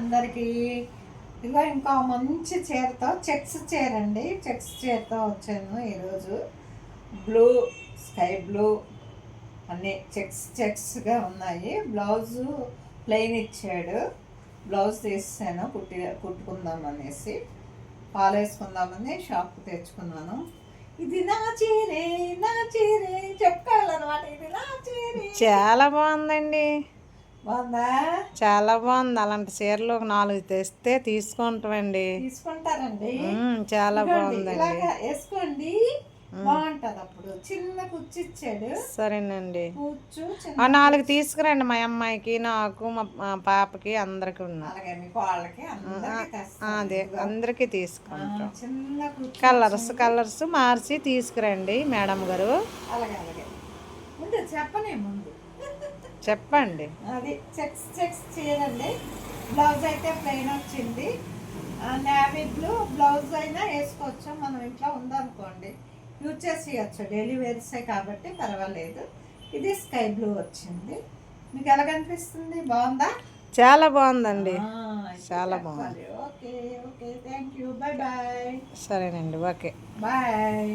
అందరికీ. ఇదిగో ఇంకా మంచి చీరతో చెక్స్ చీర అండి, చెక్స్ చీరతో వచ్చాను ఈరోజు. బ్లూ, స్కై బ్లూ అన్నీ చెక్స్గా ఉన్నాయి. బ్లౌజు ప్లెయిన్ ఇచ్చాడు, బ్లౌజ్ తీసాను కుట్టుకుందాం అనేసి, ఫాలో వేసుకుందామని షాప్కి తెచ్చుకున్నాను. ఇది నా చీరే, నా చీరే చెప్పుకోవాలన్నమాట. ఇది నా చీరే. చాలా బాగుందండి, బాగుందా? చాలా బాగుంది. అలాంటి చీరలు ఒక 4 తెస్తే తీసుకుంటామండి. తీసుకుంటారండి. చాలా బాగుందండి. ఇలాగా వేసుకోండి, బాగుంటది. అప్పుడు చిన్న కుచ్చు ఇచ్చాడు. సరేనండి, కూర్చు 4 తీసుకురండి. మా అమ్మాయికి, నాకు, మా పాపకి అందరికి ఉన్నా. అలాగే మీ వాళ్ళకి అదే అందరికి తీసుకుంటాం. చిన్న కలర్స్ మార్చి తీసుకురండి మేడం గారు. అలాగే అలాగే ముందు ముందు చెప్పండి. అది చెక్స్ చీరండి. బ్లౌజ్ అయితే ప్లెయిన్ వచ్చింది. నేవీ బ్లూ బ్లౌజ్ అయినా వేసుకోవచ్చు, మనం ఇంట్లో ఉందనుకోండి యూజ్ చేసేయచ్చు, డైలీ వేర్సే కాబట్టి పర్వాలేదు. ఇది స్కై బ్లూ వచ్చింది. మీకు ఎలా కనిపిస్తుంది? బాగుందా? చాలా బాగుందండి, చాలా బాగుంది. Okay okay, thank you, bye bye. సరేనండి, ఓకే, బాయ్.